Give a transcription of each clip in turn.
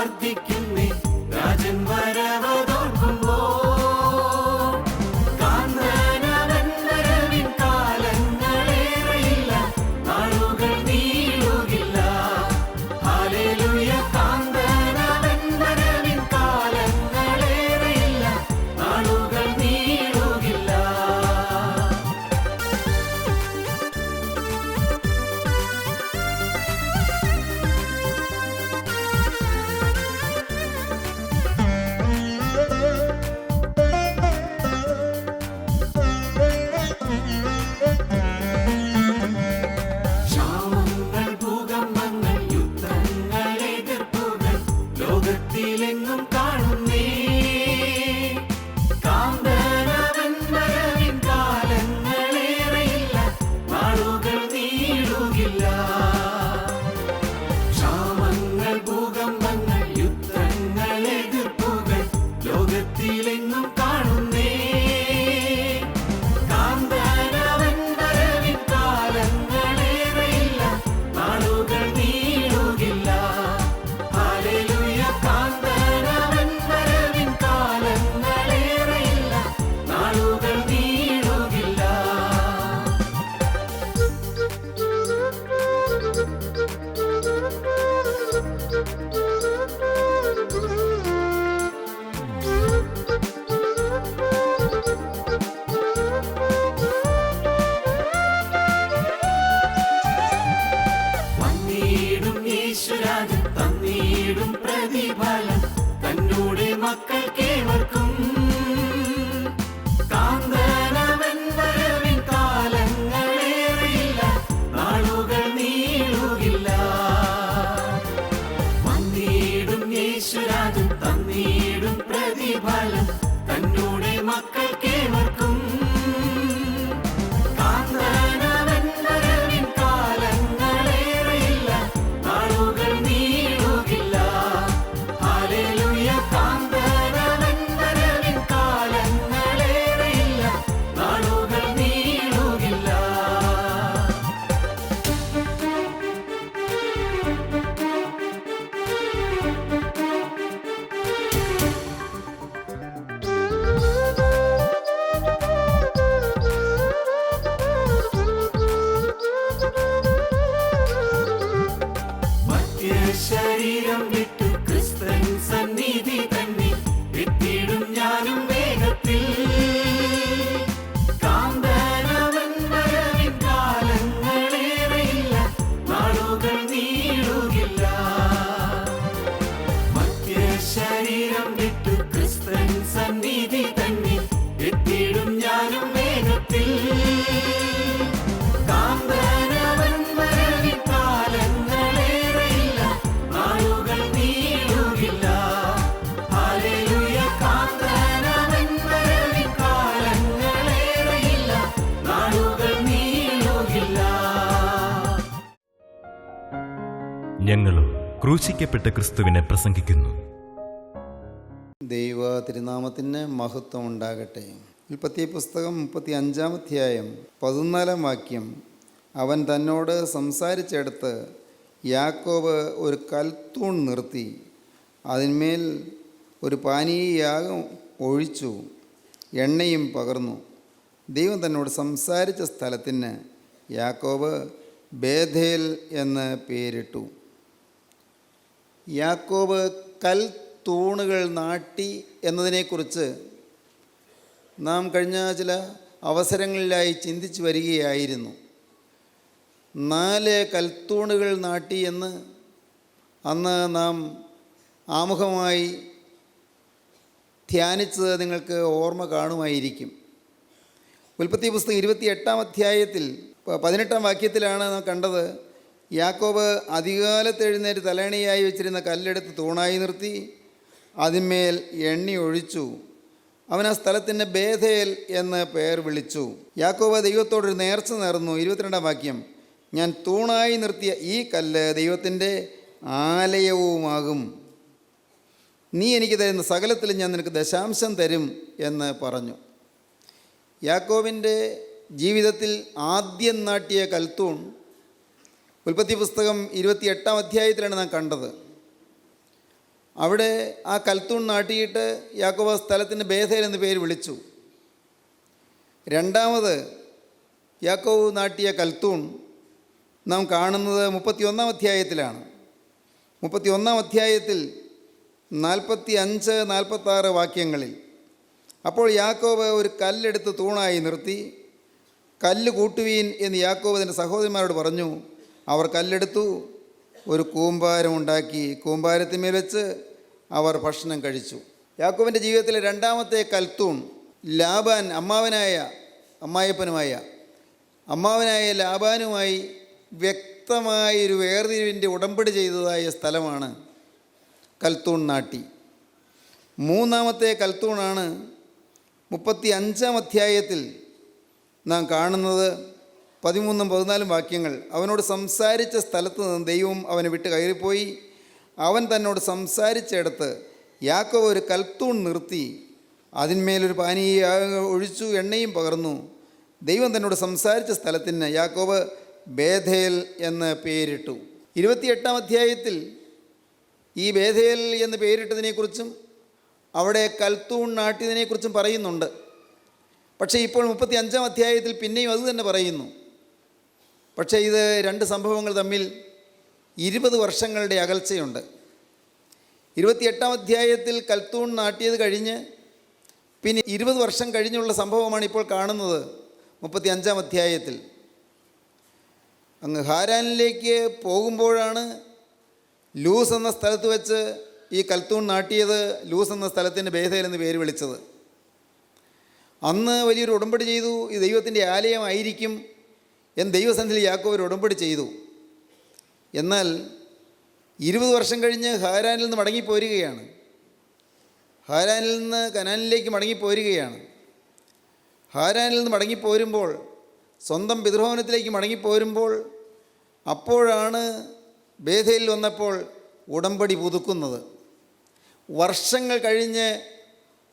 വർദ്ധിക്കുന്നേ രാജൻ വരവതോർക്കുമ്പോ കാന്തനവൻ വരവിൻ കാലങ്ങളേറെയില്ല നാളുകൾ നീളുകില്ല ഹല്ലേലൂയ കാന്തനവൻ വരവിൻ കാലങ്ങളേറെയില്ല നാളുകൾ നീളുകില്ല ക്ഷാമങ്ങൾ ഭൂകമ്പങ്ങൾ യുദ്ധങ്ങൾ എതിർപ്പുകൾ ലോകത്തിലെങ്ങും കാണുന്നേ കാന്തനവൻ വരവിൻ കാലങ്ങളേറെയില്ല നാളുകൾ നീളുകില്ല ക്ഷാമങ്ങൾ ഭൂകമ്പങ്ങൾ യുദ്ധങ്ങൾ എതിർപ്പുകൾ ലോകത്തിലെങ്ങും കാണുന്നേ കാന്തനവൻ വരവിൻ കാലങ്ങളേറെയില്ല നാളുകൾ നീളുകില്ല ഹല്ലേലൂയ കാന്തനവൻ വരവിൻ കാലങ്ങളേറെയില്ല നാളുകൾ നീളുകില്ല വന്നിടും യേശുരാജൻ തന്നിടും പ്രതിഫലം തന്നോടെ മക്കൾക്കേവർക്കും കാന്തനവൻ വരവിൻ കാലങ്ങളേറെയില്ല നാളുകൾ നീളുകില്ല വന്നിടും യേശുരാജൻ തന്നിടും പ്രതിഫലം തന്നോടെ മക്കൾക്കേവർക്കും കാന്തനവൻ വരവിൻ കാലങ്ങളേറെയില്ല നാളുകൾ നീളുകില്ല ഹല്ലേലൂയ കാന്തനവൻ വരവിൻ കാലങ്ങളേറെയില്ല നാളുകൾ നീളുകില്ല ശരീരം വിട്ടു ക്രിസ്തൻ സന്നിധി തന്നെ എത്തിയിടും ഞാനും വേഗത്തിൽ കാന്തനവൻ വരവിൻ കാലങ്ങളേറെയില്ല നാളുകൾ നീളുകില്ല ശരീരം വിട്ടു ക്രിസ്തൻ സന്നിധി തന്നെ എത്തിയിടും ഞാനും വേഗത്തിൽ കാന്തനവൻ വരവിൻ കാലങ്ങളേറെയില്ല നാളുകൾ നീളുകില്ല ഹല്ലേലൂയ കാന്തനവൻ വരവിൻ കാലങ്ങളേറെയില്ല നാളുകൾ നീളുകില്ല ഞങ്ങളും ക്രൂശിക്കപ്പെട്ട ക്രിസ്തുവിനെ പ്രസംഗിക്കുന്നു. ദൈവ തിരുനാമത്തിന് മഹത്വം ഉണ്ടാകട്ടെ. ഉൽപ്പത്തി പുസ്തകം 35-ാം അധ്യായം 14-ാം വാക്യം. അവൻ തന്നോട് സംസാരിച്ചെടുത്ത് യാക്കോബ് ഒരു കൽത്തൂൺ നിർത്തി അതിന്മേൽ ഒരു പാനീയയാഗം ഒഴിച്ചു എണ്ണയും പകർന്നു. ദൈവം തന്നോട് സംസാരിച്ച സ്ഥലത്തിന് യാക്കോബ് ബേഥേൽ എന്ന് പേരിട്ടു. യാക്കോബ് കൽത്തൂണുകൾ നാട്ടി എന്നതിനെക്കുറിച്ച് നാം കഴിഞ്ഞ ചില അവസരങ്ങളിലായി ചിന്തിച്ചു വരികയായിരുന്നു. 4 കൽത്തൂണുകൾ നാട്ടി എന്ന് അന്ന് നാം ആമുഖമായി ധ്യാനിച്ചത് നിങ്ങൾക്ക് ഓർമ്മ കാണുമായിരിക്കും. ഉൽപ്പത്തി പുസ്തകം 28-ാം അധ്യായത്തിൽ 18-ാം വാക്യത്തിലാണ് നാം കണ്ടത്. യാക്കോബ് അതികാലത്ത് എഴുന്നേറ്റ് തലേണയായി വെച്ചിരുന്ന കല്ലെടുത്ത് തൂണായി നിർത്തി അതിന്മേൽ എണ്ണ ഒഴിച്ചു. അവൻ ആ സ്ഥലത്തിന് ബേഥേൽ എന്ന് പേർ വിളിച്ചു. യാക്കോബ് ദൈവത്തോടൊരു നേർച്ച നേർന്നു. 22-ാം വാക്യം. ഞാൻ തൂണായി നിർത്തിയ ഈ കല്ല് ദൈവത്തിൻ്റെ ആലയവുമാകും. നീ എനിക്ക് തരുന്ന സകലത്തിലും ഞാൻ നിനക്ക് ദശാംശം തരും എന്ന് പറഞ്ഞു. യാക്കോബിൻ്റെ ജീവിതത്തിൽ ആദ്യം നാട്ടിയ കൽത്തൂൺ ഉൽപ്പത്തി പുസ്തകം 28-ാം അധ്യായത്തിലാണ് നാം കണ്ടത്. അവിടെ ആ കൽത്തൂൺ നാട്ടിയിട്ട് യാക്കോബ് സ്ഥലത്തിന് ബേഥേൽ എന്ന് പേര് വിളിച്ചു. രണ്ടാമത് യാക്കോബ് നാട്ടിയ കൽത്തൂൺ നാം കാണുന്നത് 31-ാം അധ്യായത്തിലാണ്. 31-ാം അധ്യായത്തിൽ 45-46 വാക്യങ്ങളിൽ, അപ്പോൾ യാക്കോബ് ഒരു കല്ലെടുത്ത് തൂണായി നിർത്തി, കല്ല് കൂട്ടുവീൻ എന്ന് യാക്കോബ് തൻ്റെ സഹോദരന്മാരോട് പറഞ്ഞു. അവർ കല്ലെടുത്തു, ഒരു കൂമ്പാരമുണ്ടാക്കി കൂമ്പാരത്തിന്മേൽ വെച്ച് അവർ ഭക്ഷണം കഴിച്ചു. യാക്കോബിൻ്റെ ജീവിതത്തിലെ രണ്ടാമത്തെ കൽത്തൂൺ ലാബാൻ അമ്മാവനായ ലാബാനുമായി വ്യക്തമായൊരു വേർതിരിവിൻ്റെ ഉടമ്പടി ചെയ്തതായ സ്ഥലമാണ് കൽത്തൂൺ നാട്ടി. മൂന്നാമത്തെ കൽത്തൂണാണ് 35-ാം അധ്യായത്തിൽ നാം കാണുന്നത്. 13-14 വാക്യങ്ങൾ. അവനോട് സംസാരിച്ച സ്ഥലത്ത് നിന്ന് ദൈവം അവനെ വിട്ട് കയറിപ്പോയി. അവൻ തന്നോട് സംസാരിച്ചിടത്ത് യാക്കോബ് ഒരു കൽത്തൂൺ നിർത്തി, അതിന്മേലൊരു പാനീയ ഒഴിച്ചു, എണ്ണയും പകർന്നു. ദൈവം തന്നോട് സംസാരിച്ച സ്ഥലത്തിന് യാക്കോബ് ബേഥേൽ എന്ന് പേരിട്ടു. 28-ാം അധ്യായത്തിൽ ഈ ബേഥേൽ എന്ന് പേരിട്ടതിനെക്കുറിച്ചും അവിടെ കൽത്തൂൺ നാട്ടിയതിനെക്കുറിച്ചും പറയുന്നുണ്ട്. പക്ഷേ ഇപ്പോൾ 35-ാം അധ്യായത്തിൽ പിന്നെയും അത് തന്നെ പറയുന്നു. പക്ഷേ ഇത് രണ്ട് സംഭവങ്ങൾ തമ്മിൽ 20 വർഷങ്ങളുടെ അകൽച്ചയുണ്ട്. 28-ാം അധ്യായത്തിൽ കൽത്തൂൺ നാട്ടിയത് കഴിഞ്ഞ് പിന്നെ 20 വർഷം കഴിഞ്ഞുള്ള സംഭവമാണ് ഇപ്പോൾ കാണുന്നത് 35-ാം അധ്യായത്തിൽ. അങ്ങ് ഹാരാനിലേക്ക് പോകുമ്പോഴാണ് ലൂസ് എന്ന സ്ഥലത്ത് വെച്ച് ഈ കൽത്തൂൺ നാട്ടിയത്. ലൂസ് എന്ന സ്ഥലത്തിന് ബേഥേൽ എന്ന് പേര് വിളിച്ചത്. അന്ന് വലിയൊരു ഉടമ്പടി ചെയ്തു, ഈ ദൈവത്തിൻ്റെ ആലയമായിരിക്കും എന്ന് ദൈവസന്നിധിയിൽ യാക്കോബ് ഒരു ഉടമ്പടി ചെയ്തു. എന്നാൽ 20 വർഷം കഴിഞ്ഞ് ഹാരാനിൽ നിന്ന് മടങ്ങിപ്പോരുകയാണ്. ഹാരാനിൽ നിന്ന് കനാനിലേക്ക് മടങ്ങിപ്പോരുകയാണ്. ഹാരാനിൽ നിന്ന് മടങ്ങിപ്പോരുമ്പോൾ, സ്വന്തം പിതൃഭവനത്തിലേക്ക് മടങ്ങിപ്പോരുമ്പോൾ, അപ്പോഴാണ് ബേഥേലിൽ വന്നപ്പോൾ ഉടമ്പടി പുതുക്കുന്നത്. വർഷങ്ങൾ കഴിഞ്ഞ്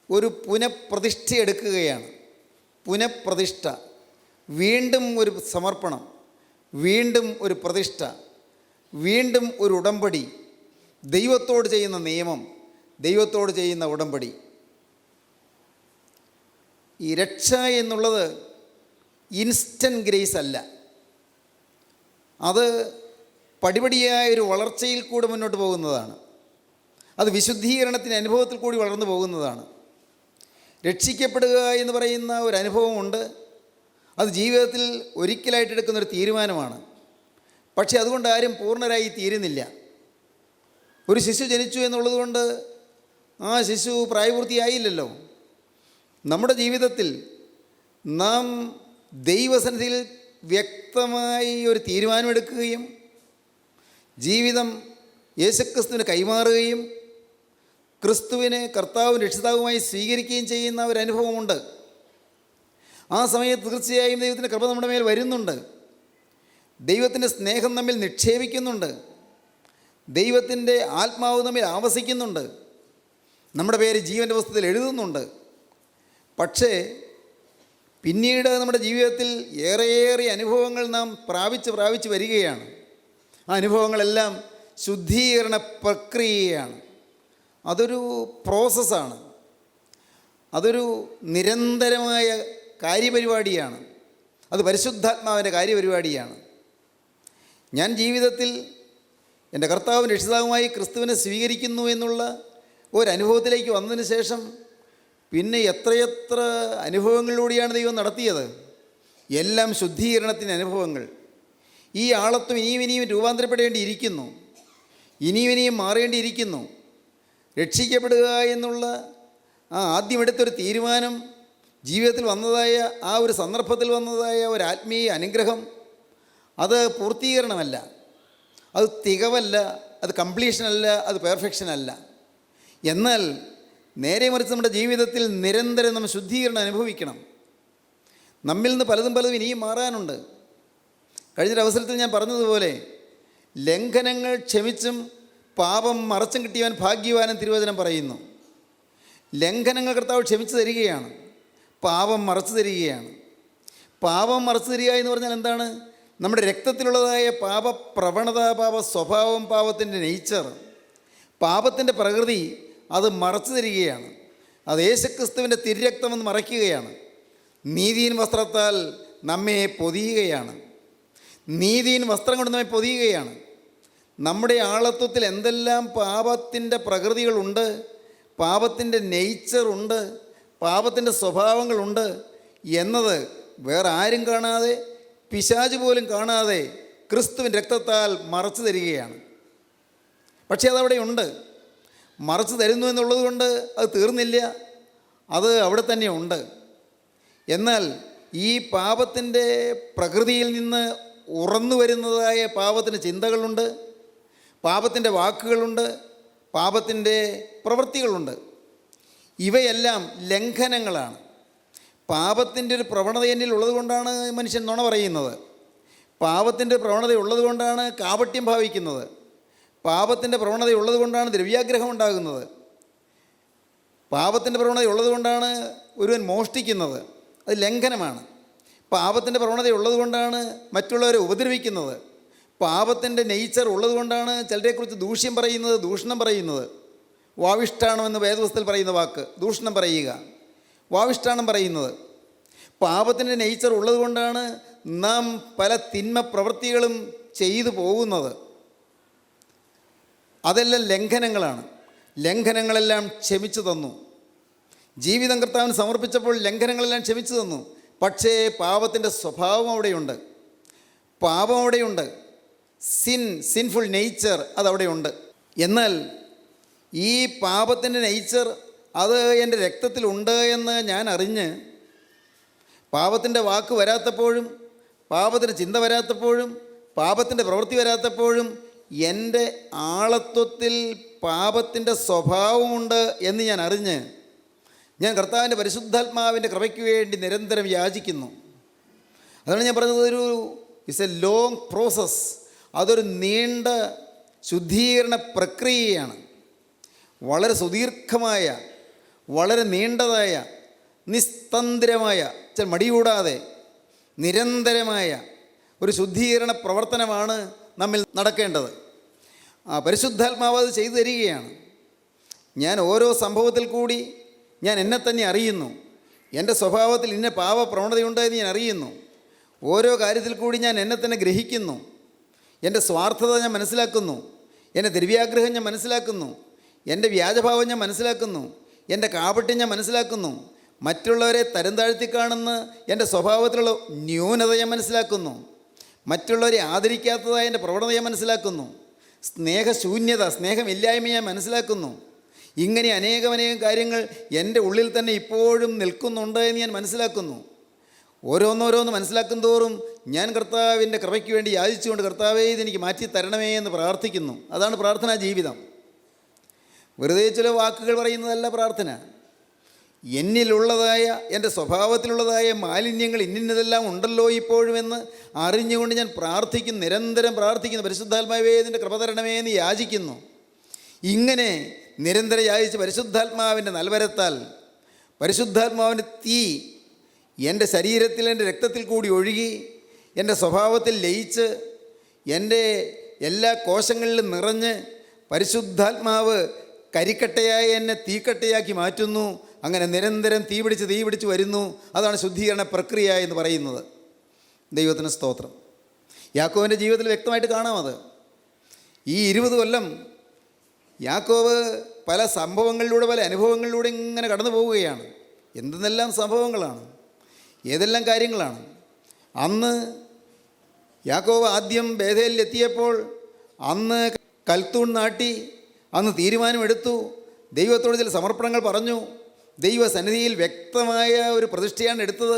ഒരു പുനഃപ്രതിഷ്ഠ എടുക്കുകയാണ്. പുനഃപ്രതിഷ്ഠ, വീണ്ടും ഒരു സമർപ്പണം, വീണ്ടും ഒരു പ്രതിഷ്ഠ, വീണ്ടും ഒരു ഉടമ്പടി, ദൈവത്തോട് ചെയ്യുന്ന നിയമം, ദൈവത്തോട് ചെയ്യുന്ന ഉടമ്പടി. ഈ രക്ഷ എന്നുള്ളത് ഇൻസ്റ്റൻറ്റ് ഗ്രേസ് അല്ല, അത് പടിപടിയായൊരു വളർച്ചയിൽ കൂടെ മുന്നോട്ട് പോകുന്നതാണ്. അത് വിശുദ്ധീകരണത്തിൻ്റെ അനുഭവത്തിൽ കൂടി വളർന്നു പോകുന്നതാണ്. രക്ഷിക്കപ്പെടുക എന്ന് പറയുന്ന ഒരു അനുഭവമുണ്ട്. അത് ജീവിതത്തിൽ ഒരിക്കലായിട്ട് എടുക്കുന്നൊരു തീരുമാനമാണ്. പക്ഷേ അതുകൊണ്ട് ആരും പൂർണ്ണരായി തീരുന്നില്ല. ഒരു ശിശു ജനിച്ചു എന്നുള്ളത് കൊണ്ട് ആ ശിശു പ്രായപൂർത്തിയായില്ലല്ലോ. നമ്മുടെ ജീവിതത്തിൽ നാം ദൈവസന്നിധിയിൽ വ്യക്തമായി ഒരു തീരുമാനമെടുക്കുകയും ജീവിതം യേശുക്രിസ്തുവിന് കൈമാറുകയും ക്രിസ്തുവിനെ കർത്താവും രക്ഷിതാവുമായി സ്വീകരിക്കുകയും ചെയ്യുന്ന ഒരു അനുഭവമുണ്ട്. ആ സമയത്ത് തീർച്ചയായും ദൈവത്തിൻ്റെ കൃപ നമ്മുടെ മേൽ വരുന്നുണ്ട്. ദൈവത്തിൻ്റെ സ്നേഹം നമ്മിൽ നിക്ഷേപിക്കുന്നുണ്ട്. ദൈവത്തിൻ്റെ ആത്മാവ് നമ്മിൽ ആവസിക്കുന്നുണ്ട്. നമ്മുടെ പേര് ജീവൻ്റെ പുസ്തകത്തിൽ എഴുതുന്നുണ്ട്. പക്ഷേ പിന്നീട് നമ്മുടെ ജീവിതത്തിൽ ഏറെയേറെ അനുഭവങ്ങൾ നാം പ്രാപിച്ച് വരികയാണ്. ആ അനുഭവങ്ങളെല്ലാം ശുദ്ധീകരണ പ്രക്രിയയാണ്. അതൊരു പ്രോസസ്സാണ്. അതൊരു നിരന്തരമായ കാര്യപരിപാടിയാണ്. അത് പരിശുദ്ധാത്മാവിൻ്റെ കാര്യപരിപാടിയാണ്. ഞാൻ ജീവിതത്തിൽ എൻ്റെ കർത്താവും രക്ഷിതാവുമായി ക്രിസ്തുവിനെ സ്വീകരിക്കുന്നു എന്നുള്ള ഒരനുഭവത്തിലേക്ക് വന്നതിന് ശേഷം പിന്നെ എത്രയെത്ര അനുഭവങ്ങളിലൂടെയാണ് ദൈവം നടത്തിയത്. എല്ലാം ശുദ്ധീകരണത്തിൻ്റെ അനുഭവങ്ങൾ. ഈ ആളത്വം ഇനിയും രൂപാന്തരപ്പെടേണ്ടിയിരിക്കുന്നു, ഇനിയും മാറേണ്ടിയിരിക്കുന്നു. രക്ഷിക്കപ്പെടുക എന്നുള്ള ആ ആദ്യമെടുത്തൊരു തീരുമാനം, ജീവിതത്തിൽ വന്നതായ ആ ഒരു സന്ദർഭത്തിൽ വന്നതായ ഒരു ആത്മീയ അനുഗ്രഹം, അത് പൂർത്തീകരണമല്ല, അത് തികവല്ല, അത് കംപ്ലീഷനല്ല, അത് പെർഫെക്ഷനല്ല. എന്നാൽ നേരെ മറിച്ച് നമ്മുടെ ജീവിതത്തിൽ നിരന്തരം നമ്മൾ ശുദ്ധീകരണം അനുഭവിക്കണം. നമ്മിൽ നിന്ന് പലതും ഇനിയും മാറാനുണ്ട്. കഴിഞ്ഞൊരവസരത്തിൽ ഞാൻ പറഞ്ഞതുപോലെ ലംഘനങ്ങൾ ക്ഷമിച്ചും പാപം മറച്ചും കിട്ടിയവൻ ഭാഗ്യവാനും തിരുവചനം പറയുന്നു. ലംഘനങ്ങൾ കർത്താവ് ക്ഷമിച്ചു തരികയാണ്, പാപം മറച്ചു തരികയാണ്. പാപം മറച്ചു തരിക എന്ന് പറഞ്ഞാൽ എന്താണ്? നമ്മുടെ രക്തത്തിലുള്ളതായ പാപപ്രവണത, പാപ സ്വഭാവം, പാപത്തിൻ്റെ നേച്ചർ, പാപത്തിൻ്റെ പ്രകൃതി അത് മറച്ചു തരികയാണ്. അത് യേശുക്രിസ്തുവിൻ്റെ തിരുരക്തമെന്ന് മറയ്ക്കുകയാണ്. നീതിയിൻ വസ്ത്രത്താൽ നമ്മെ പൊതിയുകയാണ്. നീതിയിൻ വസ്ത്രം കൊണ്ട് നമ്മെ പൊതിയുകയാണ്. നമ്മുടെ ആളത്വത്തിൽ എന്തെല്ലാം പാപത്തിൻ്റെ പ്രകൃതികളുണ്ട്, പാപത്തിൻ്റെ നേച്ചറുണ്ട്, പാപത്തിൻ്റെ സ്വഭാവങ്ങളുണ്ട് എന്നത് വേറെ ആരും കാണാതെ, പിശാച് പോലും കാണാതെ ക്രിസ്തുവിൻ രക്തത്താൽ മറച്ചു തരികയാണ്. പക്ഷേ അതവിടെയുണ്ട്. മറച്ചു തരുന്നു എന്നുള്ളത് കൊണ്ട് അത് തീർന്നില്ല, അത് അവിടെ തന്നെ ഉണ്ട്. എന്നാൽ ഈ പാപത്തിൻ്റെ പ്രകൃതിയിൽ നിന്ന് ഉറന്നു വരുന്നതായ പാപത്തിൻ്റെ ചിന്തകളുണ്ട്, പാപത്തിൻ്റെ വാക്കുകളുണ്ട്, പാപത്തിൻ്റെ പ്രവൃത്തികളുണ്ട്. ഇവയെല്ലാം ലംഘനങ്ങളാണ്. പാപത്തിൻ്റെ ഒരു പ്രവണത എന്നിൽ ഉള്ളത് കൊണ്ടാണ് മനുഷ്യൻ നുണ പറയുന്നത്. പാപത്തിൻ്റെ പ്രവണത ഉള്ളത് കൊണ്ടാണ് കാപട്യം ഭാവിക്കുന്നത്. പാപത്തിൻ്റെ പ്രവണത ഉള്ളത് കൊണ്ടാണ് ദ്രവ്യാഗ്രഹം ഉണ്ടാകുന്നത്. പാപത്തിൻ്റെ പ്രവണത ഉള്ളത് കൊണ്ടാണ് ഒരുവൻ മോഷ്ടിക്കുന്നത്. അത് ലംഘനമാണ്. പാപത്തിൻ്റെ പ്രവണത ഉള്ളത് കൊണ്ടാണ് മറ്റുള്ളവരെ ഉപദ്രവിക്കുന്നത്. പാപത്തിൻ്റെ നേച്ചർ ഉള്ളത് കൊണ്ടാണ് ചിലരെക്കുറിച്ച് ദൂഷ്യം പറയുന്നത്, ദൂഷണം പറയുന്നത്. വാവിഷ്ഠാണമെന്ന് വേദപുസ്തകത്തിൽ പറയുന്ന വാക്ക് ദൂഷണം പറയുക, വാവിഷ്ഠാണം പറയുന്നത്. പാപത്തിൻ്റെ നേച്ചർ ഉള്ളത് കൊണ്ടാണ് നാം പല തിന്മ പ്രവൃത്തികളും ചെയ്തു പോകുന്നത്. അതെല്ലാം ലംഘനങ്ങളാണ്. ലംഘനങ്ങളെല്ലാം ക്ഷമിച്ചു തന്നു. ജീവിതം കർത്താവിന് സമർപ്പിച്ചപ്പോൾ ലംഘനങ്ങളെല്ലാം ക്ഷമിച്ചു തന്നു. പക്ഷേ പാപത്തിൻ്റെ സ്വഭാവം അവിടെയുണ്ട്, പാപം അവിടെയുണ്ട്, സിൻഫുൾ നേച്ചർ അതവിടെയുണ്ട്. എന്നാൽ ഈ പാപത്തിൻ്റെ നേച്ചർ അത് എൻ്റെ രക്തത്തിലുണ്ട് എന്ന് ഞാൻ അറിഞ്ഞ് പാപത്തിൻ്റെ വാക്ക് വരാത്തപ്പോഴും, പാപത്തിൻ്റെ ചിന്ത വരാത്തപ്പോഴും, പാപത്തിൻ്റെ പ്രവൃത്തി വരാത്തപ്പോഴും എൻ്റെ ആളത്വത്തിൽ പാപത്തിൻ്റെ സ്വഭാവമുണ്ട് എന്ന് ഞാൻ അറിഞ്ഞ് ഞാൻ കർത്താവിൻ്റെ പരിശുദ്ധാത്മാവിൻ്റെ കൃപയ്ക്ക് വേണ്ടി നിരന്തരം യാചിക്കുന്നു. അതാണ് ഞാൻ പറഞ്ഞത്, ഇറ്റ്സ് എ ലോങ് പ്രോസസ്സ്. അതൊരു നീണ്ട ശുദ്ധീകരണ പ്രക്രിയയാണ്. വളരെ സുദീർഘമായ, വളരെ നീണ്ടതായ, നിസ്തന്ത്രമായ, മടികൂടാതെ നിരന്തരമായ ഒരു ശുദ്ധീകരണ പ്രവർത്തനമാണ് നമ്മിൽ നടക്കേണ്ടത്. പരിശുദ്ധാത്മാവ് അത് ചെയ്തു തരികയാണ്. ഞാൻ ഓരോ സംഭവത്തിൽ കൂടി ഞാൻ എന്നെ തന്നെ അറിയുന്നു. എൻ്റെ സ്വഭാവത്തിൽ ഇന്ന പാപ പ്രവണതയുണ്ട് എന്ന് ഞാൻ അറിയുന്നു. ഓരോ കാര്യത്തിൽ കൂടി ഞാൻ എന്നെ തന്നെ ഗ്രഹിക്കുന്നു. എൻ്റെ സ്വാർത്ഥത ഞാൻ മനസ്സിലാക്കുന്നു. എൻ്റെ ദ്രവ്യാഗ്രഹം ഞാൻ മനസ്സിലാക്കുന്നു. എൻ്റെ വ്യാജഭാവം ഞാൻ മനസ്സിലാക്കുന്നു. എൻ്റെ കാപട്യം ഞാൻ മനസ്സിലാക്കുന്നു. മറ്റുള്ളവരെ തരം താഴ്ത്തി കാണുന്ന എൻ്റെ സ്വഭാവത്തിലുള്ള ന്യൂനത ഞാൻ മനസ്സിലാക്കുന്നു. മറ്റുള്ളവരെ ആദരിക്കാത്തതായ എൻ്റെ പ്രവണത ഞാൻ മനസ്സിലാക്കുന്നു. സ്നേഹശൂന്യത, സ്നേഹമില്ലായ്മ ഞാൻ മനസ്സിലാക്കുന്നു. ഇങ്ങനെ അനേകം കാര്യങ്ങൾ എൻ്റെ ഉള്ളിൽ തന്നെ ഇപ്പോഴും നിൽക്കുന്നുണ്ട് എന്ന് ഞാൻ മനസ്സിലാക്കുന്നു. ഓരോന്നോരോന്ന് മനസ്സിലാക്കും തോറും ഞാൻ കർത്താവിൻ്റെ കൃപയ്ക്ക് വേണ്ടി യാചിച്ചുകൊണ്ട് കർത്താവേ ഇതെനിക്ക് മാറ്റി തരണമേ എന്ന് പ്രാർത്ഥിക്കുന്നു. അതാണ് പ്രാർത്ഥനാ ജീവിതം. വെറുതെ ചില വാക്കുകൾ പറയുന്നതല്ല പ്രാർത്ഥന. എന്നിലുള്ളതായ, എൻ്റെ സ്വഭാവത്തിലുള്ളതായ മാലിന്യങ്ങൾ ഇന്നിന്നതെല്ലാം ഉണ്ടല്ലോ ഇപ്പോഴുമെന്ന് അറിഞ്ഞുകൊണ്ട് ഞാൻ പ്രാർത്ഥിക്കുന്നു, നിരന്തരം പ്രാർത്ഥിക്കുന്നു. പരിശുദ്ധാത്മാവേ ഇതിൻ്റെ കൃപ തരണമേ എന്ന് യാചിക്കുന്നു. ഇങ്ങനെ നിരന്തരം യാചിച്ച് പരിശുദ്ധാത്മാവിൻ്റെ നൽവരത്താൽ, പരിശുദ്ധാത്മാവിൻ്റെ തീ എൻ്റെ ശരീരത്തിൽ, എൻ്റെ രക്തത്തിൽ കൂടി ഒഴുകി എൻ്റെ സ്വഭാവത്തിൽ ലയിച്ച് എൻ്റെ എല്ലാ കോശങ്ങളിലും നിറഞ്ഞ് പരിശുദ്ധാത്മാവ് കരിക്കട്ടയായി എന്നെ തീക്കട്ടയാക്കി മാറ്റുന്നു. അങ്ങനെ നിരന്തരം തീ പിടിച്ച് വരുന്നു. അതാണ് ശുദ്ധീകരണ പ്രക്രിയ എന്ന് പറയുന്നത്. ദൈവത്തിന് സ്തോത്രം. യാക്കോബിൻ്റെ ജീവിതത്തിൽ വ്യക്തമായിട്ട് കാണാം അത്. ഈ 20 കൊല്ലം യാക്കോബ് പല സംഭവങ്ങളിലൂടെ, പല അനുഭവങ്ങളിലൂടെ ഇങ്ങനെ കടന്നു പോവുകയാണ്. എന്തെന്നെല്ലാം സംഭവങ്ങളാണ്, ഏതെല്ലാം കാര്യങ്ങളാണ്. അന്ന് യാക്കോബ് ആദ്യം ബേഥേലിൽ എത്തിയപ്പോൾ അന്ന് കൽത്തൂൺ നാട്ടി, അന്ന് തീരുമാനമെടുത്തു, ദൈവത്തോട് ചില സമർപ്പണങ്ങൾ പറഞ്ഞു. ദൈവസന്നിധിയിൽ വ്യക്തമായ ഒരു പ്രതിഷ്ഠയാണ് എടുത്തത്.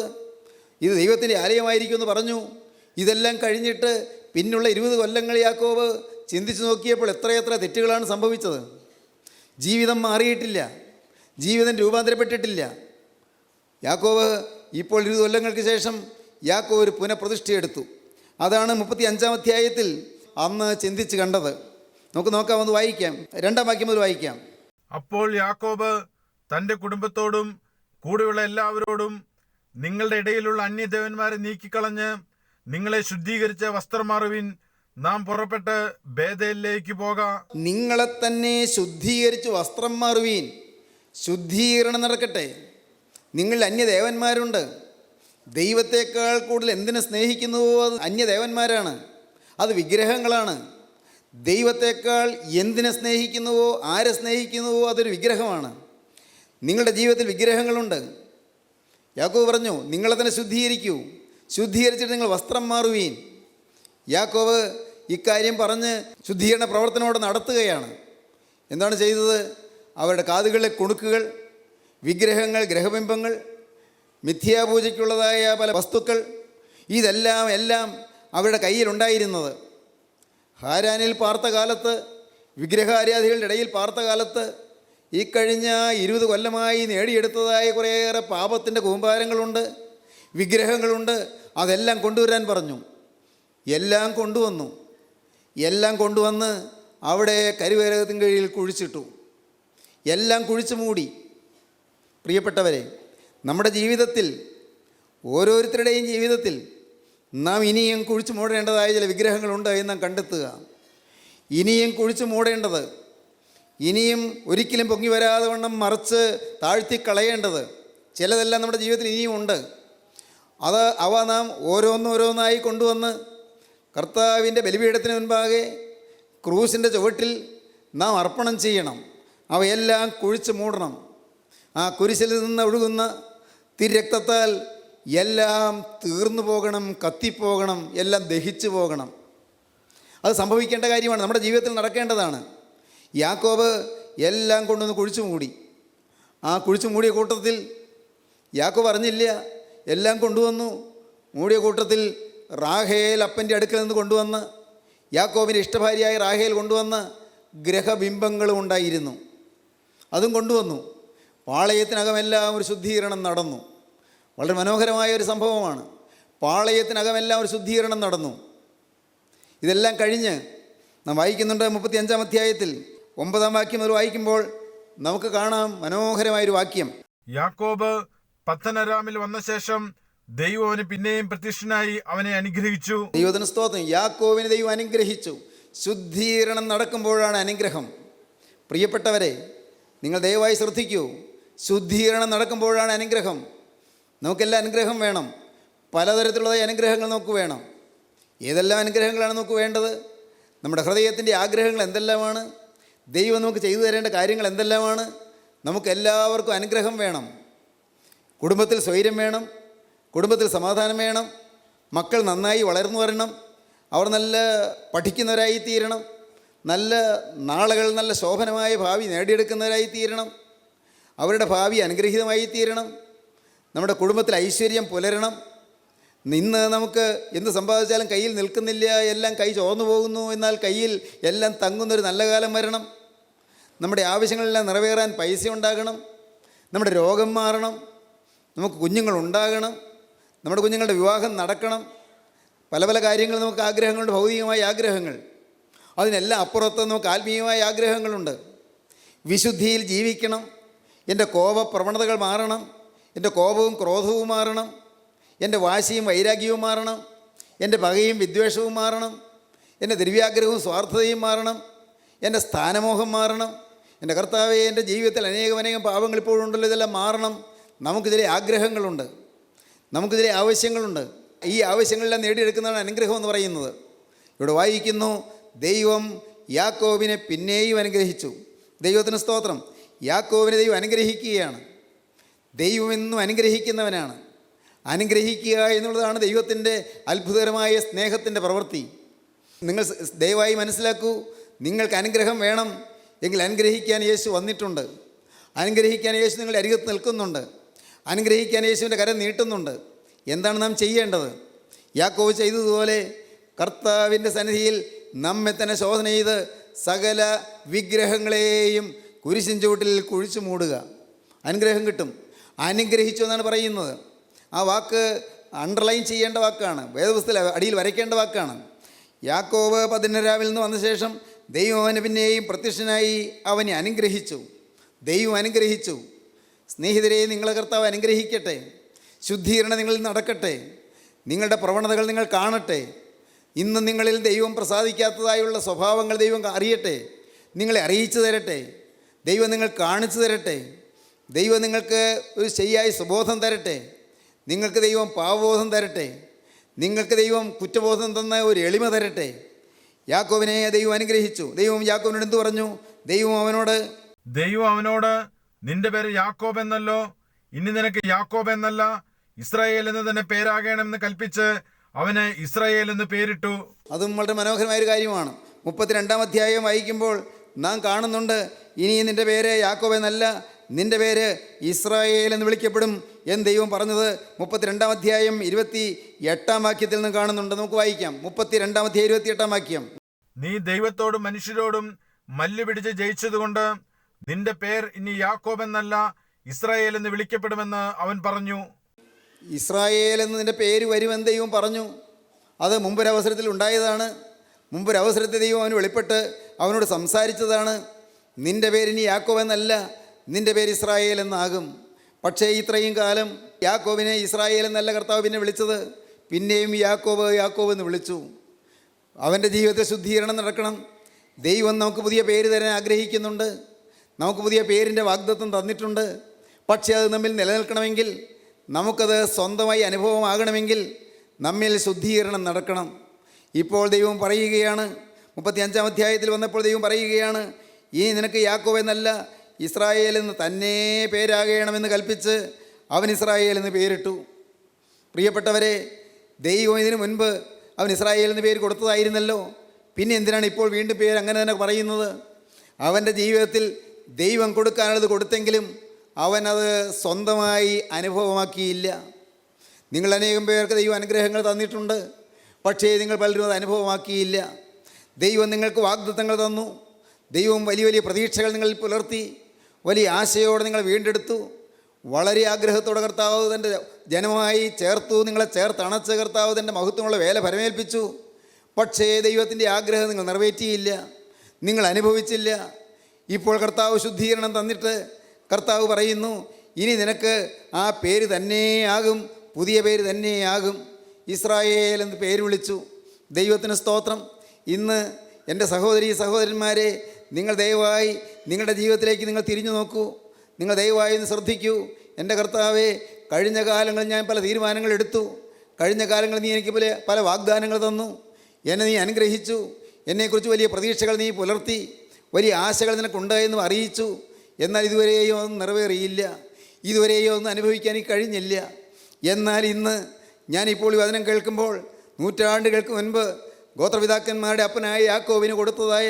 ഇത് ദൈവത്തിൻ്റെ ആലയമായിരിക്കുമെന്ന് പറഞ്ഞു. ഇതെല്ലാം കഴിഞ്ഞിട്ട് പിന്നുള്ള 20 കൊല്ലങ്ങൾ യാക്കോബ് ചിന്തിച്ചു നോക്കിയപ്പോൾ എത്രയെത്ര തെറ്റുകളാണ് സംഭവിച്ചത്. ജീവിതം മാറിയിട്ടില്ല, ജീവിതം രൂപാന്തരപ്പെട്ടിട്ടില്ല. യാക്കോബ് ഇപ്പോൾ 20 കൊല്ലങ്ങൾക്ക് ശേഷം യാക്കോബ് ഒരു പുനഃപ്രതിഷ്ഠയെടുത്തു. അതാണ് 35-ാം അധ്യായത്തിൽ അന്ന് ചിന്തിച്ച് കണ്ടത്. നമുക്ക് നോക്കാം, ഒന്ന് വായിക്കാം. 2-ാം വാക്യം മുതൽ വായിക്കാം. അപ്പോൾ യാക്കോബ് തൻ്റെ കുടുംബത്തോടും കൂടെയുള്ള എല്ലാവരോടും, നിങ്ങളുടെ ഇടയിലുള്ള അന്യദേവന്മാരെ നീക്കിക്കളഞ്ഞ് നിങ്ങളെ ശുദ്ധീകരിച്ച വസ്ത്രം മാറുവിൻ, നാം പുറപ്പെട്ട് ബേഥേലിലേക്ക് പോകാം. നിങ്ങളെ തന്നെ ശുദ്ധീകരിച്ച് വസ്ത്രം മാറുവീൻ. ശുദ്ധീകരണം നടക്കട്ടെ. നിങ്ങൾ അന്യദേവന്മാരുണ്ട്. ദൈവത്തെക്കാൾ കൂടുതൽ എന്തിനെ സ്നേഹിക്കുന്നുവോ അത് അന്യദേവന്മാരാണ്, അത് വിഗ്രഹങ്ങളാണ്. ദൈവത്തെക്കാൾ എന്തിനെ സ്നേഹിക്കുന്നുവോ, ആരെ സ്നേഹിക്കുന്നുവോ അതൊരു വിഗ്രഹമാണ്. നിങ്ങളുടെ ജീവിതത്തിൽ വിഗ്രഹങ്ങളുണ്ട്. യാക്കോബ് പറഞ്ഞു, നിങ്ങളെ തന്നെ ശുദ്ധീകരിക്കൂ. ശുദ്ധീകരിച്ചിട്ട് നിങ്ങൾ വസ്ത്രം മാറുവീൻ. യാക്കോബ് ഇക്കാര്യം പറഞ്ഞ് ശുദ്ധീകരണ പ്രവർത്തനോടെ നടത്തുകയാണ്. എന്താണ് ചെയ്തത്? അവരുടെ കാതുകളിലെ കുണുക്കുകൾ, വിഗ്രഹങ്ങൾ, ഗ്രഹബിംബങ്ങൾ, മിഥ്യാപൂജയ്ക്കുള്ളതായ പല വസ്തുക്കൾ, എല്ലാം അവരുടെ കയ്യിലുണ്ടായിരുന്നത്. ഹാരാനിൽ പാർത്ത കാലത്ത്, വിഗ്രഹാരാധികളുടെ ഇടയിൽ പാർത്ത കാലത്ത്, ഈ കഴിഞ്ഞ 20 കൊല്ലമായി നേടിയെടുത്തതായ കുറേയേറെ പാപത്തിൻ്റെ കൂമ്പാരങ്ങളുണ്ട്, വിഗ്രഹങ്ങളുണ്ട്. അതെല്ലാം കൊണ്ടുവരാൻ പറഞ്ഞു. എല്ലാം കൊണ്ടുവന്നു. എല്ലാം കൊണ്ടുവന്ന് അവിടെ കരുവേലകത്തിൻ കീഴിൽ കുഴിച്ചിട്ടു. എല്ലാം കുഴിച്ചു മൂടി. പ്രിയപ്പെട്ടവരെ, നമ്മുടെ ജീവിതത്തിൽ, ഓരോരുത്തരുടെയും ജീവിതത്തിൽ നാം ഇനിയും കുഴിച്ചു മൂടേണ്ടതായ ചില വിഗ്രഹങ്ങളുണ്ട് എന്ന് നാം കണ്ടെത്തുക. ഇനിയും കുഴിച്ചു മൂടേണ്ടത്, ഇനിയും ഒരിക്കലും പൊങ്ങി വരാതെ വണ്ണം മറിച്ച് താഴ്ത്തിക്കളയേണ്ടത് ചിലതെല്ലാം നമ്മുടെ ജീവിതത്തിൽ ഇനിയും ഉണ്ട്. അവ നാം ഓരോന്നോരോന്നായി കൊണ്ടുവന്ന് കർത്താവിൻ്റെ ബലിപീഠത്തിന് മുൻപാകെ ക്രൂസിൻ്റെ ചുവട്ടിൽ നാം അർപ്പണം ചെയ്യണം. അവയെല്ലാം കുഴിച്ചു മൂടണം. ആ കുരിശിൽ നിന്ന് ഒഴുകുന്ന തിരക്തത്താൽ എല്ലാം തീർന്നു പോകണം, കത്തിപ്പോകണം, എല്ലാം ദഹിച്ചു പോകണം. അത് സംഭവിക്കേണ്ട കാര്യമാണ്, നമ്മുടെ ജീവിതത്തിൽ നടക്കേണ്ടതാണ്. യാക്കോബ് എല്ലാം കൊണ്ടുവന്ന് കുഴിച്ചു മൂടി. ആ കുഴിച്ചു മൂടിയ കൂട്ടത്തിൽ യാക്കോബ് അറിഞ്ഞില്ല, എല്ലാം കൊണ്ടുവന്നു. മൂടിയ കൂട്ടത്തിൽ റാഹേൽ അപ്പൻ്റെ അടുക്കൽ നിന്ന് കൊണ്ടുവന്ന്, യാക്കോബിൻ്റെ ഇഷ്ടഭാര്യയായ റാഹേൽ കൊണ്ടുവന്ന് ഗ്രഹബിംബങ്ങളും ഉണ്ടായിരുന്നു. അതും കൊണ്ടുവന്നു. പാളയത്തിനകമെല്ലാം ഒരു ശുദ്ധീകരണം നടന്നു. വളരെ മനോഹരമായ ഒരു സംഭവമാണ്. പാളയത്തിനകമെല്ലാം ഒരു ശുദ്ധീകരണം നടന്നു. ഇതെല്ലാം കഴിഞ്ഞ് നാം വായിക്കുന്നുണ്ട് 35-ാം അധ്യായത്തിൽ 9-ാം വാക്യം മുതൽ വായിക്കുമ്പോൾ നമുക്ക് കാണാം മനോഹരമായൊരു വാക്യം. യാക്കോബ് പദ്ദൻഅരാമിൽ വന്ന ശേഷം ദൈവം അവന് പിന്നെയും പ്രത്യക്ഷനായി അവനെ അനുഗ്രഹിച്ചു. ദൈവത്തിന് സ്തോത്രം. യാക്കോബിനെ ദൈവം അനുഗ്രഹിച്ചു. ശുദ്ധീകരണം നടക്കുമ്പോഴാണ് അനുഗ്രഹം. പ്രിയപ്പെട്ടവരെ, നിങ്ങൾ ദയവായി ശ്രദ്ധിക്കൂ. ശുദ്ധീകരണം നടക്കുമ്പോഴാണ് അനുഗ്രഹം. നമുക്കെല്ലാം അനുഗ്രഹം വേണം. പലതരത്തിലുള്ളതായ അനുഗ്രഹങ്ങൾ നമുക്ക് വേണം. ഏതെല്ലാം അനുഗ്രഹങ്ങളാണ് നമുക്ക് വേണ്ടത്? നമ്മുടെ ഹൃദയത്തിൻ്റെ ആഗ്രഹങ്ങൾ എന്തെല്ലാമാണ്? ദൈവം നമുക്ക് ചെയ്തു തരേണ്ട കാര്യങ്ങൾ എന്തെല്ലാമാണ്? നമുക്കെല്ലാവർക്കും അനുഗ്രഹം വേണം. കുടുംബത്തിൽ സ്വൈര്യം വേണം, കുടുംബത്തിൽ സമാധാനം വേണം, മക്കൾ നന്നായി വളർന്നു വരണം, അവർ നല്ല പഠിക്കുന്നവരായി തീരണം, നല്ല നാളുകൾ, നല്ല ശോഭനമായ ഭാവി നേടിയെടുക്കുന്നവരായി തീരണം, അവരുടെ ഭാവി അനുഗ്രഹീതമായി തീരണം, നമ്മുടെ കുടുംബത്തിൽ ഐശ്വര്യം പുലരണം. ഇന്ന് നമുക്ക് എന്ത് സമ്പാദിച്ചാലും കയ്യിൽ നിൽക്കുന്നില്ല, എല്ലാം കൈ ചോർന്നു പോകുന്നു. എന്നാൽ കയ്യിൽ എല്ലാം തങ്ങുന്നൊരു നല്ല കാലം വരണം. നമ്മുടെ ആവശ്യങ്ങളെല്ലാം നിറവേറാൻ പൈസ ഉണ്ടാകണം, നമ്മുടെ രോഗം മാറണം, നമുക്ക് കുഞ്ഞുങ്ങളുണ്ടാകണം, നമ്മുടെ കുഞ്ഞുങ്ങളുടെ വിവാഹം നടക്കണം. പല പല കാര്യങ്ങൾ നമുക്ക് ആഗ്രഹങ്ങളുണ്ട്, ഭൗതികമായ ആഗ്രഹങ്ങൾ. അതിനെല്ലാം അപ്പുറത്ത് നമുക്ക് ആത്മീയമായ ആഗ്രഹങ്ങളുണ്ട്. വിശുദ്ധിയിൽ ജീവിക്കണം, എൻ്റെ കോപപ്രവണതകൾ മാറണം, എൻ്റെ കോപവും ക്രോധവും മാറണം, എൻ്റെ വാശിയും വൈരാഗ്യവും മാറണം, എൻ്റെ പകയും വിദ്വേഷവും മാറണം, എൻ്റെ ദ്രവ്യാഗ്രഹവും സ്വാർത്ഥതയും മാറണം, എൻ്റെ സ്ഥാനമോഹം മാറണം. എൻ്റെ കർത്താവേ, എൻ്റെ ജീവിതത്തിൽ അനേകം പാപങ്ങൾ ഇപ്പോഴുണ്ടല്ലോ, ഇതെല്ലാം മാറണം. നമുക്ക് ചില ആഗ്രഹങ്ങളുണ്ട്, നമുക്ക് ചില ആവശ്യങ്ങളുണ്ട്. ഈ ആവശ്യങ്ങളെല്ലാം നേടിയെടുക്കുന്നതാണ് അനുഗ്രഹം എന്ന് പറയുന്നത്. ഇവിടെ വായിക്കുന്നു, ദൈവം യാക്കോബിനെ പിന്നെയും അനുഗ്രഹിച്ചു. ദൈവത്തിന് സ്തോത്രം. യാക്കോബിനെ ദൈവം അനുഗ്രഹിക്കുകയാണ്. ദൈവം എന്നും അനുഗ്രഹിക്കുന്നവനാണ്. അനുഗ്രഹിക്കുക എന്നുള്ളതാണ് ദൈവത്തിൻ്റെ അത്ഭുതകരമായ സ്നേഹത്തിൻ്റെ പ്രവൃത്തി. നിങ്ങൾ ദയവായി മനസ്സിലാക്കൂ, നിങ്ങൾക്ക് അനുഗ്രഹം വേണം എങ്കിൽ അനുഗ്രഹിക്കാൻ യേശു വന്നിട്ടുണ്ട്. അനുഗ്രഹിക്കാൻ യേശു നിങ്ങളുടെ അരികത്ത് നിൽക്കുന്നുണ്ട്. അനുഗ്രഹിക്കാൻ യേശുവിൻ്റെ കരം നീട്ടുന്നുണ്ട്. എന്താണ് നാം ചെയ്യേണ്ടത്? യാക്കോബ് ചെയ്തതുപോലെ കർത്താവിൻ്റെ സന്നിധിയിൽ നമ്മെ തന്നെ ശോധന ചെയ്ത് സകല വിഗ്രഹങ്ങളെയും കുരിശിൻ ചുവട്ടിൽ കുഴിച്ചു മൂടുക. അനുഗ്രഹം കിട്ടും. അനുഗ്രഹിച്ചു എന്നാണ് പറയുന്നത്. ആ വാക്ക് അണ്ടർലൈൻ ചെയ്യേണ്ട വാക്കാണ്, വേദപുസ്തകത്തിൽ അടിയിൽ വരയ്ക്കേണ്ട വാക്കാണ്. യാക്കോബ് പദ്ദൻഅരാമിൽ നിന്ന് വന്ന ശേഷം ദൈവം അവന് പിന്നെയും പ്രത്യക്ഷനായി അവനെ അനുഗ്രഹിച്ചു. ദൈവം അനുഗ്രഹിച്ചു. സ്നേഹിതരെ, നിങ്ങളെ കർത്താവ് അനുഗ്രഹിക്കട്ടെ. ശുദ്ധീകരണം നിങ്ങളിൽ നടക്കട്ടെ. നിങ്ങളുടെ പ്രവണതകൾ നിങ്ങൾ കാണട്ടെ. ഇന്ന് നിങ്ങളിൽ ദൈവം പ്രസാദിക്കാത്തതായുള്ള സ്വഭാവങ്ങൾ ദൈവം അറിയട്ടെ, നിങ്ങളെ അറിയിച്ചു തരട്ടെ, ദൈവം നിങ്ങൾ കാണിച്ചു തരട്ടെ, ദൈവം നിങ്ങൾക്ക് ഒരു ശരിയായ സുബോധം തരട്ടെ, നിങ്ങൾക്ക് ദൈവം പാവബോധം തരട്ടെ, നിങ്ങൾക്ക് ദൈവം കുറ്റബോധം തന്ന ഒരു എളിമ തരട്ടെ. യാക്കോബിനെ ദൈവം അനുഗ്രഹിച്ചു. ദൈവം യാക്കോബിനോട് എന്ത് പറഞ്ഞു? ദൈവം അവനോട് നിന്റെ പേര് യാക്കോബ് എന്നല്ലോ, ഇനി നിനക്ക് യാക്കോബ് എന്നല്ല ഇസ്രായേൽ എന്ന് തന്നെ പേരാകണമെന്ന് കൽപ്പിച്ച് അവന് ഇസ്രായേൽ എന്ന് പേരിട്ടു. അതും വളരെ മനോഹരമായൊരു കാര്യമാണ്. 32-ാം അധ്യായം വായിക്കുമ്പോൾ നാം കാണുന്നുണ്ട്, ഇനി നിൻ്റെ പേര് യാക്കോബ് എന്നല്ല, നിൻ്റെ പേര് ഇസ്രായേൽ എന്ന് വിളിക്കപ്പെടും എന്ന് ദൈവം പറഞ്ഞത് 32-ാം അധ്യായം 28-ാം വാക്യത്തിൽ നിന്ന് കാണുന്നുണ്ട്. നമുക്ക് വായിക്കാം. 32-ാം അധ്യായം 28-ാം വാക്യം. നീ ദൈവത്തോടും മനുഷ്യരോടും മല്ല് പിടിച്ച് ജയിച്ചതുകൊണ്ട് നിന്റെ പേർ ഇനി യാക്കോബ് എന്നല്ല ഇസ്രായേൽ എന്ന് വിളിക്കപ്പെടുമെന്ന് അവൻ പറഞ്ഞു. ഇസ്രായേൽ എന്ന് നിൻ്റെ പേര് വരുമെന്ന് ദൈവം പറഞ്ഞു. അത് മുമ്പൊരവസരത്തിൽ ഉണ്ടായതാണ്. മുമ്പൊരവസരത്തിൽ ദൈവം അവന് വെളിപ്പെട്ട് അവനോട് സംസാരിച്ചതാണ്. നിൻ്റെ പേരിനി യാക്കോബ് എന്നല്ല, നിൻ്റെ പേര് ഇസ്രായേൽ എന്നാകും. പക്ഷേ ഇത്രയും കാലം യാക്കോബിനെ ഇസ്രായേൽ എന്നല്ല കർത്താവ് പിന്നെ വിളിച്ചത്, പിന്നെയും യാക്കോബ് യാക്കോബ് എന്ന് വിളിച്ചു. അവൻ്റെ ജീവിതത്തിൽ ശുദ്ധീകരണം നടക്കണം. ദൈവം നമുക്ക് പുതിയ പേര് തരാൻ ആഗ്രഹിക്കുന്നുണ്ട്. നമുക്ക് പുതിയ പേരിൻ്റെ വാഗ്ദത്തം തന്നിട്ടുണ്ട്. പക്ഷേ അത് നമ്മിൽ നിലനിൽക്കണമെങ്കിൽ, നമുക്കത് സ്വന്തമായി അനുഭവമാകണമെങ്കിൽ നമ്മിൽ ശുദ്ധീകരണം നടക്കണം. ഇപ്പോൾ ദൈവം പറയുകയാണ്, 35-ാം അധ്യായത്തിൽ വന്നപ്പോൾ ദൈവം പറയുകയാണ്, ഇനി നിനക്ക് യാക്കോബ് എന്നല്ല ഇസ്രായേൽ എന്ന് തന്നെ പേരാകണമെന്ന് കൽപ്പിച്ച് അവൻ ഇസ്രായേൽ എന്ന് പേരിട്ടു. പ്രിയപ്പെട്ടവരെ, ദൈവം ഇതിനു മുൻപ് അവൻ ഇസ്രായേൽ എന്ന് പേര് കൊടുത്തതായിരുന്നല്ലോ. പിന്നെ എന്തിനാണ് ഇപ്പോൾ വീണ്ടും പേര് അങ്ങനെ തന്നെ പറയുന്നത്? അവൻ്റെ ജീവിതത്തിൽ ദൈവം കൊടുക്കാനുള്ളത് കൊടുത്തെങ്കിലും അവനത് സ്വന്തമായി അനുഭവമാക്കിയില്ല. നിങ്ങൾ അനേകം പേർക്ക് ദൈവം അനുഗ്രഹങ്ങൾ തന്നിട്ടുണ്ട്, പക്ഷേ നിങ്ങൾ പലരും അത് അനുഭവമാക്കിയില്ല. ദൈവം നിങ്ങൾക്ക് വാഗ്ദത്തങ്ങൾ തന്നു. ദൈവം വലിയ വലിയ പ്രതീക്ഷകൾ നിങ്ങളിൽ പുലർത്തി, വലിയ ആശയോടെ നിങ്ങൾ വീണ്ടെടുത്തു. വളരെ ആഗ്രഹത്തോടെ കർത്താവ് തൻ്റെ ജനമായി ചേർത്തു, നിങ്ങളെ ചേർത്തണച്ച് കർത്താവ് തൻ്റെ മഹത്വമുള്ള വേല പരമേൽപ്പിച്ചു. പക്ഷേ ദൈവത്തിൻ്റെ ആഗ്രഹം നിങ്ങൾ നിറവേറ്റിയില്ല, നിങ്ങൾ അനുഭവിച്ചില്ല. ഇപ്പോൾ കർത്താവ് ശുദ്ധീകരണം തന്നിട്ട് കർത്താവ് പറയുന്നു, ഇനി നിനക്ക് ആ പേര് തന്നെയാകും, പുതിയ പേര് തന്നെയാകും. ഇസ്രായേൽ എന്ന് പേര് വിളിച്ചു. ദൈവത്തിന് സ്തോത്രം. ഇന്ന് എൻ്റെ സഹോദരീ സഹോദരന്മാരെ, നിങ്ങൾ ദയവായി നിങ്ങളുടെ ജീവിതത്തിലേക്ക് നിങ്ങൾ തിരിഞ്ഞു നോക്കൂ. നിങ്ങൾ ദയവായി ഒന്ന് ശ്രദ്ധിക്കൂ. എൻ്റെ കർത്താവേ, കഴിഞ്ഞ കാലങ്ങളിൽ ഞാൻ പല തീരുമാനങ്ങൾ എടുത്തു. കഴിഞ്ഞ കാലങ്ങളിൽ നീ എനിക്ക് പല വാഗ്ദാനങ്ങൾ തന്നു. എന്നെ നീ അനുഗ്രഹിച്ചു. എന്നെക്കുറിച്ച് വലിയ പ്രതീക്ഷകൾ നീ പുലർത്തി. വലിയ ആശകൾ നിനക്കുണ്ടായെന്നും അറിയിച്ചു. എന്നാൽ ഇതുവരെയോ ഒന്നും നിറവേറിയില്ല. ഇതുവരെയോ ഒന്നും അനുഭവിക്കാൻ എനിക്ക് കഴിഞ്ഞില്ല. എന്നാൽ ഇന്ന് ഞാനിപ്പോൾ ഈ വചനം കേൾക്കുമ്പോൾ, നൂറ്റാണ്ടുകൾക്ക് മുൻപ് ഗോത്രപിതാക്കന്മാരുടെ അപ്പനായ യാക്കോബിന് കൊടുത്തതായ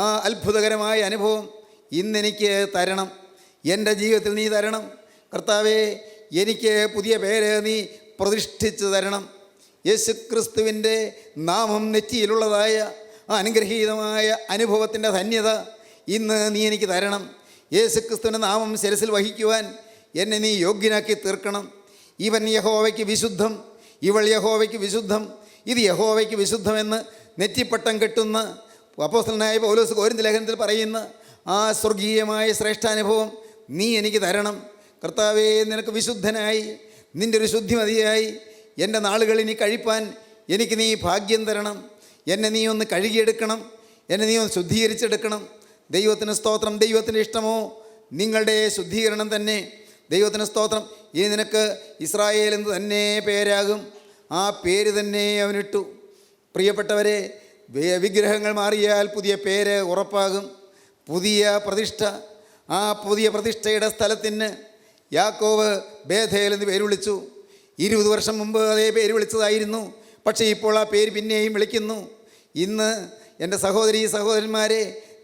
ആ അത്ഭുതകരമായ അനുഭവം ഇന്നെനിക്ക് തരണം. എൻ്റെ ജീവിതത്തിൽ നീ തരണം. കർത്താവേ, എനിക്ക് പുതിയ പേര് നീ പ്രതിഷ്ഠിച്ചു തരണം. യേശുക്രിസ്തുവിൻ്റെ നാമം നെറ്റിയിലുള്ളതായ ആ അനുഗ്രഹീതമായ അനുഭവത്തിൻ്റെ ധന്യത ഇന്ന് നീ എനിക്ക് തരണം. യേശുക്രിസ്തുവിൻ്റെ നാമം ശിരസിൽ വഹിക്കുവാൻ എന്നെ നീ യോഗ്യനാക്കി തീർക്കണം. ഇവൻ യഹോവയ്ക്ക് വിശുദ്ധം, ഇവൾ യഹോവയ്ക്ക് വിശുദ്ധം, ഇത് യഹോവയ്ക്ക് വിശുദ്ധമെന്ന് നെറ്റിപ്പട്ടം കെട്ടുന്ന അപ്പോസ്തലനായ പൗലോസ് കോരിന്ത്യർ ലേഖനത്തിൽ പറയുന്ന ആ സ്വർഗീയമായ ശ്രേഷ്ഠാനുഭവം നീ എനിക്ക് തരണം. കർത്താവേ, നിനക്ക് വിശുദ്ധനായി, നിൻ്റെ ഒരു ശുദ്ധിമതിയായി എൻ്റെ നാളുകൾ ഇനി കഴിപ്പാൻ എനിക്ക് നീ ഭാഗ്യം തരണം. എന്നെ നീ ഒന്ന് കഴുകിയെടുക്കണം, എന്നെ നീ ഒന്ന് ശുദ്ധീകരിച്ചെടുക്കണം. ദൈവത്തിന് സ്തോത്രം. ദൈവത്തിൻ്റെ ഇഷ്ടമോ നിങ്ങളുടെ ശുദ്ധീകരണം തന്നെ. ദൈവത്തിന് സ്തോത്രം. ഇനി നിനക്ക് ഇസ്രായേൽ എന്ന് തന്നെ പേരാകും. ആ പേര് തന്നെ അവനിട്ടു. പ്രിയപ്പെട്ടവരെ, വിഗ്രഹങ്ങൾ മാറിയാൽ പുതിയ പേര് ഉറപ്പാകും, പുതിയ പ്രതിഷ്ഠ. ആ പുതിയ പ്രതിഷ്ഠയുടെ സ്ഥലത്തിന് യാക്കോബ് ബേഥേൽ എന്ന് പേര് വിളിച്ചു. 20 വർഷം മുമ്പ് അതേ പേര് വിളിച്ചതായിരുന്നു. പക്ഷേ ഇപ്പോൾ ആ പേര് പിന്നെയും വിളിക്കുന്നു. ഇന്ന് എൻ്റെ സഹോദരീ സഹോദരന്മാരെ,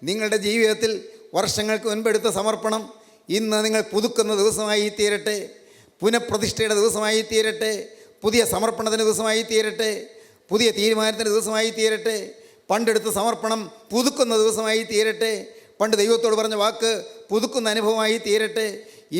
നിങ്ങളുടെ ജീവിതത്തിൽ വർഷങ്ങൾക്ക് മുൻപെടുത്ത സമർപ്പണം ഇന്ന് നിങ്ങൾ പുതുക്കുന്ന ദിവസമായി തീരട്ടെ. പുനഃപ്രതിഷ്ഠയുടെ ദിവസമായി തീരട്ടെ. പുതിയ സമർപ്പണത്തിൻ്റെ ദിവസമായി തീരട്ടെ. പുതിയ തീരുമാനത്തിൻ്റെ ദിവസമായി തീരട്ടെ. പണ്ടെടുത്ത സമർപ്പണം പുതുക്കുന്ന ദിവസമായി തീരട്ടെ. പണ്ട് ദൈവത്തോട് പറഞ്ഞ വാക്ക് പുതുക്കുന്ന അനുഭവമായി തീരട്ടെ.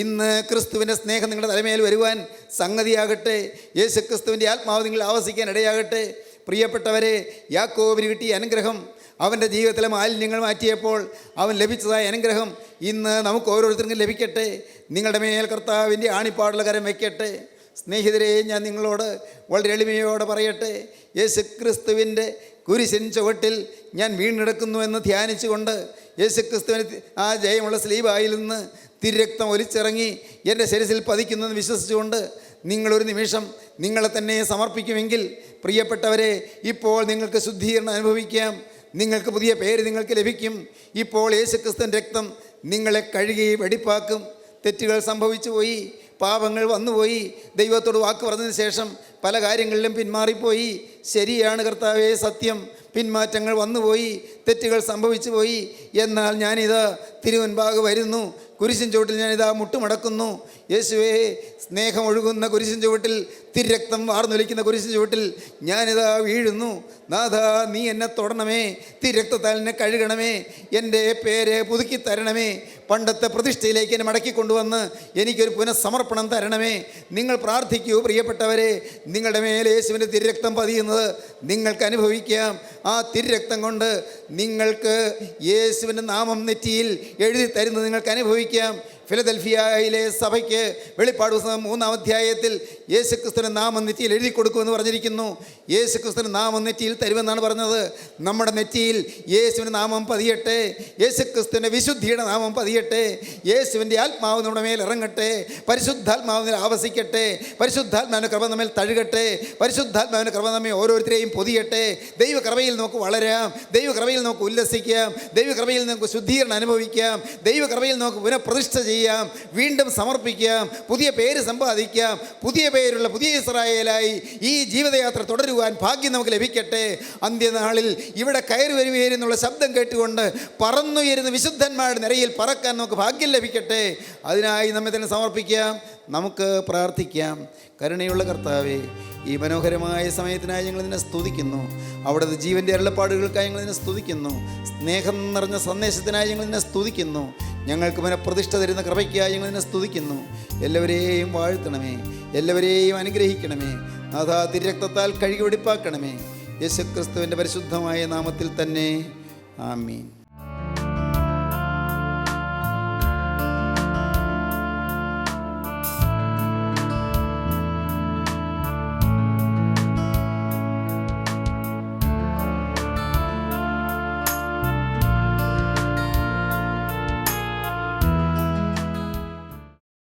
ഇന്ന് ക്രിസ്തുവിൻ്റെ സ്നേഹം നിങ്ങളുടെ തലമേൽ വരുവാൻ സംഗതിയാകട്ടെ. യേശു ക്രിസ്തുവിൻ്റെ ആത്മാവ് നിങ്ങൾ ആവസിക്കാൻ ഇടയാകട്ടെ. പ്രിയപ്പെട്ടവരെ, യാക്കോബിന് കിട്ടിയ അനുഗ്രഹം, അവൻ്റെ ജീവിതത്തിലെ മാലിന്യങ്ങൾ മാറ്റിയപ്പോൾ അവൻ ലഭിച്ചതായ അനുഗ്രഹം ഇന്ന് നമുക്ക് ഓരോരുത്തർക്കും ലഭിക്കട്ടെ. നിങ്ങളുടെ മേൽ കർത്താവിൻ്റെ ആണിപ്പാടുള്ള കരം വയ്ക്കട്ടെ. സ്നേഹിതരെ, ഞാൻ നിങ്ങളോട് വളരെ എളിമയോടെ പറയട്ടെ, യേശു ക്രിസ്തുവിൻ്റെ കുരിശിൻ ചുവട്ടിൽ ഞാൻ വീണ്ടെടുക്കുന്നു എന്ന് ധ്യാനിച്ചുകൊണ്ട് യേശുക്രിസ്തുവിന് ആ ജയമുള്ള സ്ലീബായിൽ നിന്ന് തിരുരക്തം ഒലിച്ചിറങ്ങി എൻ്റെ ശരീരത്തിൽ പതിക്കുന്നെന്ന് വിശ്വസിച്ചുകൊണ്ട് നിങ്ങളൊരു നിമിഷം നിങ്ങളെ തന്നെ സമർപ്പിക്കുമെങ്കിൽ, പ്രിയപ്പെട്ടവരെ, ഇപ്പോൾ നിങ്ങൾക്ക് ശുദ്ധീകരണം അനുഭവിക്കാം. നിങ്ങൾക്ക് പുതിയ പേര് നിങ്ങൾക്ക് ലഭിക്കും. ഇപ്പോൾ യേശുക്രിസ്തുവിൻ്റെ രക്തം നിങ്ങളെ കഴുകി വെടിപ്പാക്കും. തെറ്റുകൾ സംഭവിച്ചു പോയി, പാപങ്ങൾ വന്നുപോയി, ദൈവത്തോട് വാക്ക് പറഞ്ഞതിന് ശേഷം പല കാര്യങ്ങളിലും പിന്മാറിപ്പോയി. ശരിയാണ് കർത്താവേ, സത്യം, പിന്മാറ്റങ്ങൾ വന്നുപോയി, തെറ്റുകൾ സംഭവിച്ചു പോയി. എന്നാൽ ഞാനിതാ തിരുമുൻപാകെ വരുന്നു, കുരിശിൻ ചുവട്ടിൽ ഞാനിതാ മുട്ടുമടക്കുന്നു. യേശുവേ, സ്നേഹമൊഴുകുന്ന കുരിശിൻ ചുവട്ടിൽ, തിരുരക്തം വാർന്നൊലിക്കുന്ന കുരിശിൻ ചുവട്ടിൽ ഞാനിതാ വീഴുന്നു. നാഥാ, നീ എന്നെ തൊടണമേ, തിരുരക്തത്താൽ എന്നെ കഴുകണമേ, എൻ്റെ പേര് പുതുക്കി തരണമേ, പണ്ടത്തെ പ്രതിഷ്ഠയിലേക്ക് എന്നെ മടക്കിക്കൊണ്ടുവന്ന് എനിക്കൊരു പുനഃസമർപ്പണം തരണമേ. നിങ്ങൾ പ്രാർത്ഥിക്കൂ പ്രിയപ്പെട്ടവരെ. നിങ്ങളുടെ മേലെ യേശുവിൻ്റെ തിരുരക്തം പതിയുന്നത് നിങ്ങൾക്ക് അനുഭവിക്കാം. ആ തിരുരക്തം കൊണ്ട് നിങ്ങൾക്ക് യേശുവിൻ്റെ നാമം നെറ്റിയിൽ എഴുതി തരുന്നത് നിങ്ങൾക്ക് അനുഭവിക്കാം. ഫിലദൽഫിയയിലെ സഭയ്ക്ക് വെളിപ്പാട് പുസ്തകം 3-ാം അധ്യായത്തിൽ യേശുക്രിസ്തുവിൻ്റെ നാമം നെറ്റിയിൽ എഴുതി കൊടുക്കുമെന്ന് പറഞ്ഞിരിക്കുന്നു. യേശുക്രിസ്തുവിൻ്റെ നാമം നെറ്റിയിൽ തരുമെന്നാണ് പറഞ്ഞത്. നമ്മുടെ നെറ്റിയിൽ യേശുവിൻ്റെ നാമം പതിയട്ടെ, യേശുക്രിസ്തുവിൻ്റെ വിശുദ്ധിയുടെ നാമം പതിയട്ടെ, യേശുവിൻ്റെ ആത്മാവ് നമ്മുടെ മേൽ ഇറങ്ങട്ടെ, പരിശുദ്ധാത്മാവിനെ ആവസിക്കട്ടെ, പരിശുദ്ധാത്മാവിൻ്റെ കൃപ നമ്മിൽ തഴുകട്ടെ, പരിശുദ്ധാത്മാവിൻ്റെ കൃപ നമ്മെ ഓരോരുത്തരെയും പൊതിയട്ടെ. ദൈവകൃപയിൽ നമുക്ക് വളരാം, ദൈവകൃപയിൽ നമുക്ക് ഉല്ലസിക്കാം, ദൈവകൃപയിൽ നമുക്ക് ശുദ്ധീകരണം അനുഭവിക്കാം, ദൈവകൃപയിൽ നമുക്ക് പുനഃപ്രതിഷ്ഠ ചെയ്യാം, വീണ്ടും സമർപ്പിക്കാം, പുതിയ പേര് സമ്പാദിക്കാം, പുതിയ പേരുള്ള പുതിയ ഇസ്രായേലായി ഈ ജീവിതയാത്ര തുടരുവാൻ ഭാഗ്യം നമുക്ക് ലഭിക്കട്ടെ. അന്ത്യനാളിൽ ഇവിടെ കയറി വരുവീരെന്നുള്ള ശബ്ദം കേട്ടുകൊണ്ട് പറന്നുയരുന്ന വിശുദ്ധന്മാരുടെ നിരയിൽ പറക്കാൻ നമുക്ക് ഭാഗ്യം ലഭിക്കട്ടെ. അതിനായി നമ്മെ തന്നെ സമർപ്പിക്കാം, നമുക്ക് പ്രാർത്ഥിക്കാം. കരുണയുള്ള കർത്താവേ, ഈ മനോഹരമായ സമയത്തിനായി ഞങ്ങൾ നിന്നെ സ്തുതിക്കുന്നു. അവിടുത്തെ ജീവൻ്റെ അരുളപ്പാടുകൾക്കായി ഞങ്ങൾ നിന്നെ സ്തുതിക്കുന്നു. സ്നേഹം നിറഞ്ഞ സന്ദേശത്തിനായി ഞങ്ങൾ നിന്നെ സ്തുതിക്കുന്നു. ഞങ്ങൾക്ക് പുനഃപ്രതിഷ്ഠ തരുന്ന കൃപയ്ക്കായി ഞങ്ങൾ നിന്നെ സ്തുതിക്കുന്നു. എല്ലാവരെയും വാഴ്ത്തണമേ, എല്ലാവരെയും അനുഗ്രഹിക്കണമേ. നാഥാ, തിരുരക്തത്താൽ കഴുകി വെടിപ്പാക്കണമേ. യേശുക്രിസ്തുവിൻ്റെ പരിശുദ്ധമായ നാമത്തിൽ തന്നെ, ആമീൻ.